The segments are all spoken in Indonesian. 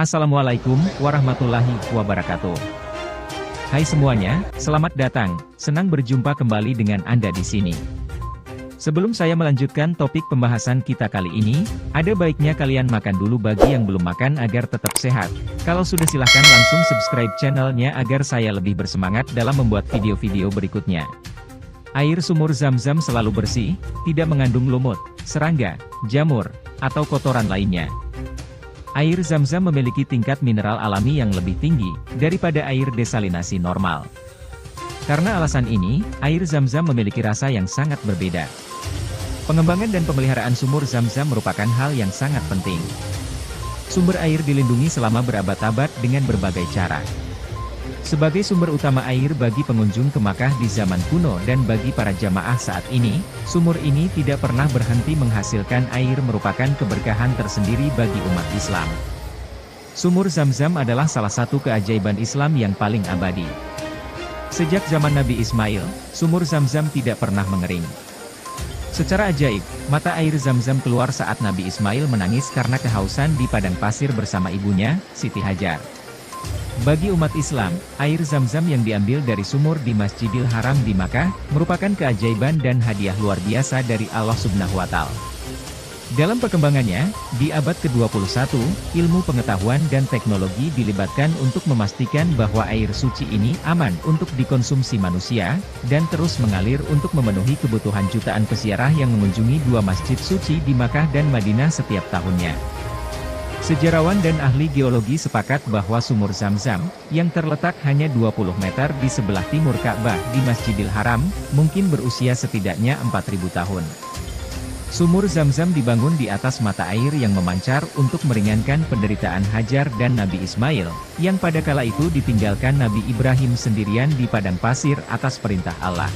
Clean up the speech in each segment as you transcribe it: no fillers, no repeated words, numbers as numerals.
Assalamualaikum warahmatullahi wabarakatuh. Hai semuanya, selamat datang. Senang berjumpa kembali dengan Anda di sini. Sebelum saya melanjutkan topik pembahasan kita kali ini, ada baiknya kalian makan dulu bagi yang belum makan agar tetap sehat. Kalau sudah silahkan langsung subscribe channelnya agar saya lebih bersemangat dalam membuat video-video berikutnya. Air sumur Zam-Zam selalu bersih, tidak mengandung lumut, serangga, jamur, atau kotoran lainnya. Air Zam-Zam memiliki tingkat mineral alami yang lebih tinggi daripada air desalinasi normal. Karena alasan ini, air Zam-Zam memiliki rasa yang sangat berbeda. Pengembangan dan pemeliharaan sumur Zam-Zam merupakan hal yang sangat penting. Sumber air dilindungi selama berabad-abad dengan berbagai cara. Sebagai sumber utama air bagi pengunjung ke Makkah di zaman kuno dan bagi para jamaah saat ini, sumur ini tidak pernah berhenti menghasilkan air merupakan keberkahan tersendiri bagi umat Islam. Sumur Zam-Zam adalah salah satu keajaiban Islam yang paling abadi. Sejak zaman Nabi Ismail, sumur Zam-Zam tidak pernah mengering. Secara ajaib, mata air Zam-Zam keluar saat Nabi Ismail menangis karena kehausan di padang pasir bersama ibunya, Siti Hajar. Bagi umat Islam, air Zam-Zam yang diambil dari sumur di Masjidil Haram di Makkah, merupakan keajaiban dan hadiah luar biasa dari Allah Subhanahu wa Ta'ala. Dalam perkembangannya, di abad ke-21, ilmu pengetahuan dan teknologi dilibatkan untuk memastikan bahwa air suci ini aman untuk dikonsumsi manusia, dan terus mengalir untuk memenuhi kebutuhan jutaan peziarah yang mengunjungi dua masjid suci di Makkah dan Madinah setiap tahunnya. Sejarawan dan ahli geologi sepakat bahwa sumur Zam-Zam, yang terletak hanya 20 meter di sebelah timur Ka'bah di Masjidil Haram, mungkin berusia setidaknya 4.000 tahun. Sumur Zam-Zam dibangun di atas mata air yang memancar untuk meringankan penderitaan Hajar dan Nabi Ismail, yang pada kala itu ditinggalkan Nabi Ibrahim sendirian di padang pasir atas perintah Allah.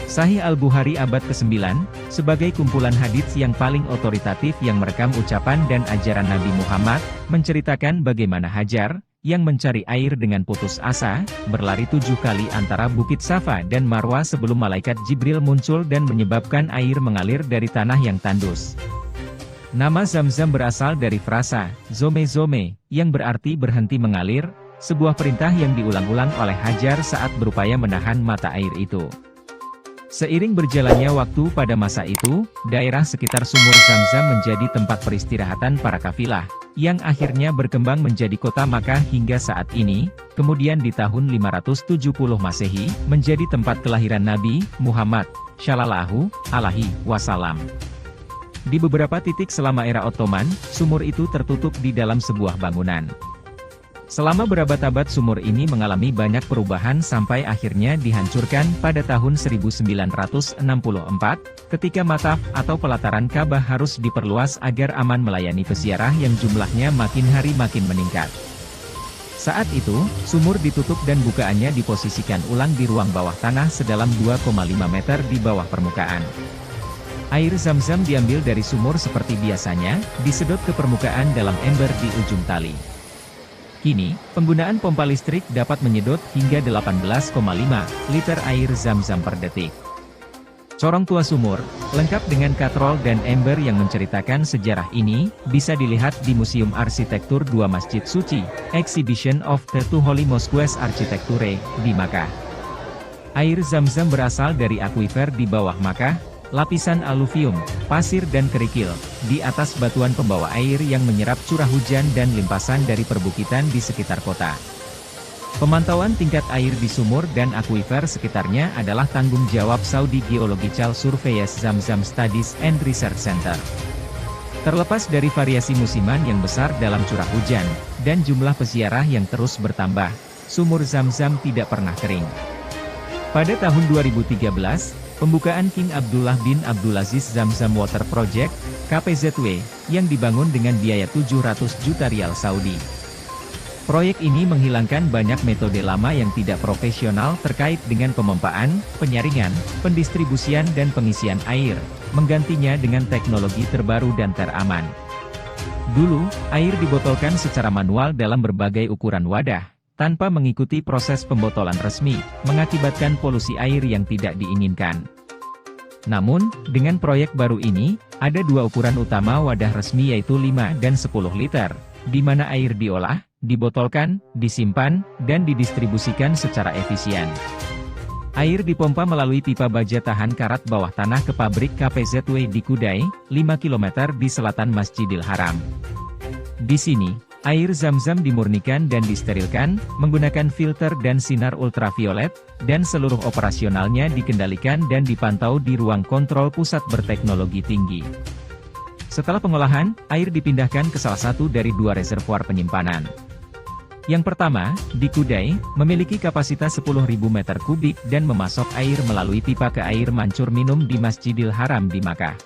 Sahih Al-Bukhari abad ke-9, sebagai kumpulan hadits yang paling otoritatif yang merekam ucapan dan ajaran Nabi Muhammad, menceritakan bagaimana Hajar, yang mencari air dengan putus asa, berlari 7 kali antara Bukit Safa dan Marwah sebelum malaikat Jibril muncul dan menyebabkan air mengalir dari tanah yang tandus. Nama Zam-Zam berasal dari frasa, zome-zome, yang berarti berhenti mengalir, sebuah perintah yang diulang-ulang oleh Hajar saat berupaya menahan mata air itu. Seiring berjalannya waktu pada masa itu, daerah sekitar sumur Zam-Zam menjadi tempat peristirahatan para kafilah, yang akhirnya berkembang menjadi kota Makkah hingga saat ini, kemudian di tahun 570 Masehi, menjadi tempat kelahiran Nabi Muhammad Shallallahu Alaihi Wasallam. Di beberapa titik selama era Ottoman, sumur itu tertutup di dalam sebuah bangunan. Selama berabad-abad sumur ini mengalami banyak perubahan sampai akhirnya dihancurkan pada tahun 1964, ketika mataf atau pelataran Ka'bah harus diperluas agar aman melayani peziarah yang jumlahnya makin hari makin meningkat. Saat itu, sumur ditutup dan bukaannya diposisikan ulang di ruang bawah tanah sedalam 2,5 meter di bawah permukaan. Air Zam-Zam diambil dari sumur seperti biasanya, disedot ke permukaan dalam ember di ujung tali. Kini, penggunaan pompa listrik dapat menyedot hingga 18,5 liter air Zam-Zam per detik. Corong tua sumur, lengkap dengan katrol dan ember yang menceritakan sejarah ini, bisa dilihat di Museum Arsitektur Dua Masjid Suci, Exhibition of the Two Holy Mosques Architecture, di Makkah. Air Zam-Zam berasal dari akuifer di bawah Makkah, lapisan aluvium, pasir dan kerikil, di atas batuan pembawa air yang menyerap curah hujan dan limpasan dari perbukitan di sekitar kota. Pemantauan tingkat air di sumur dan akuifer sekitarnya adalah tanggung jawab Saudi Geological Surveys Zam-Zam Studies and Research Center. Terlepas dari variasi musiman yang besar dalam curah hujan, dan jumlah peziarah yang terus bertambah, sumur Zam-Zam tidak pernah kering. Pada tahun 2013, pembukaan King Abdullah bin Abdulaziz Zam-Zam Water Project, KPZW, yang dibangun dengan biaya 700 juta rial Saudi. Proyek ini menghilangkan banyak metode lama yang tidak profesional terkait dengan pemompaan, penyaringan, pendistribusian dan pengisian air, menggantinya dengan teknologi terbaru dan teraman. Dulu, air dibotolkan secara manual dalam berbagai ukuran wadah, tanpa mengikuti proses pembotolan resmi, mengakibatkan polusi air yang tidak diinginkan. Namun, dengan proyek baru ini, ada dua ukuran utama wadah resmi yaitu 5 dan 10 liter, di mana air diolah, dibotolkan, disimpan, dan didistribusikan secara efisien. Air dipompa melalui pipa baja tahan karat bawah tanah ke pabrik KPZW di Kudai, 5 km di selatan Masjidil Haram. Di sini, air Zam-Zam dimurnikan dan disterilkan, menggunakan filter dan sinar ultraviolet, dan seluruh operasionalnya dikendalikan dan dipantau di ruang kontrol pusat berteknologi tinggi. Setelah pengolahan, air dipindahkan ke salah satu dari 2 reservoir penyimpanan. Yang pertama, di Kudai, memiliki kapasitas 10.000 meter kubik dan memasok air melalui pipa ke air mancur minum di Masjidil Haram di Makkah.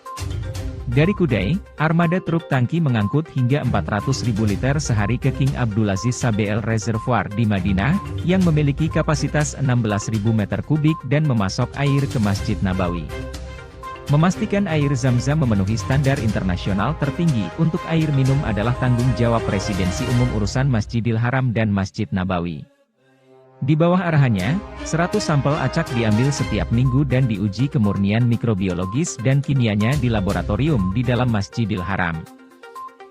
Dari Kudai, armada truk tangki mengangkut hingga 400.000 liter sehari ke King Abdulaziz Sabeel Reservoir di Madinah, yang memiliki kapasitas 16.000 meter kubik dan memasok air ke Masjid Nabawi. Memastikan air Zam-Zam memenuhi standar internasional tertinggi untuk air minum adalah tanggung jawab Presidensi Umum Urusan Masjidil Haram dan Masjid Nabawi. Di bawah arahannya, 100 sampel acak diambil setiap minggu dan diuji kemurnian mikrobiologis dan kimianya di laboratorium di dalam Masjidil Haram.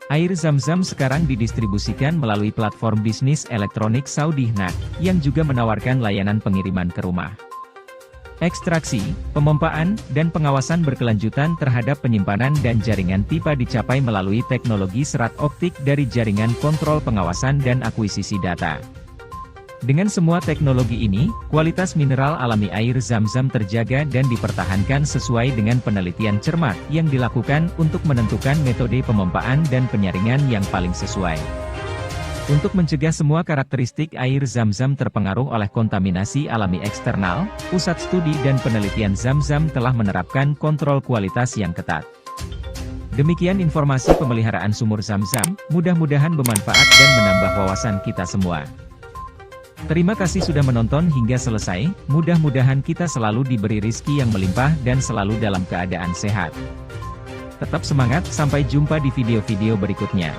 Air Zam-Zam sekarang didistribusikan melalui platform bisnis elektronik Saudi Hnac, yang juga menawarkan layanan pengiriman ke rumah. Ekstraksi, pemompaan, dan pengawasan berkelanjutan terhadap penyimpanan dan jaringan pipa dicapai melalui teknologi serat optik dari jaringan kontrol pengawasan dan akuisisi data. Dengan semua teknologi ini, kualitas mineral alami air Zam-Zam terjaga dan dipertahankan sesuai dengan penelitian cermat yang dilakukan untuk menentukan metode pemompaan dan penyaringan yang paling sesuai. Untuk mencegah semua karakteristik air Zam-Zam terpengaruh oleh kontaminasi alami eksternal, Pusat Studi dan Penelitian Zam-Zam telah menerapkan kontrol kualitas yang ketat. Demikian informasi pemeliharaan sumur Zam-Zam, mudah-mudahan bermanfaat dan menambah wawasan kita semua. Terima kasih sudah menonton hingga selesai, mudah-mudahan kita selalu diberi rizki yang melimpah dan selalu dalam keadaan sehat. Tetap semangat, sampai jumpa di video-video berikutnya.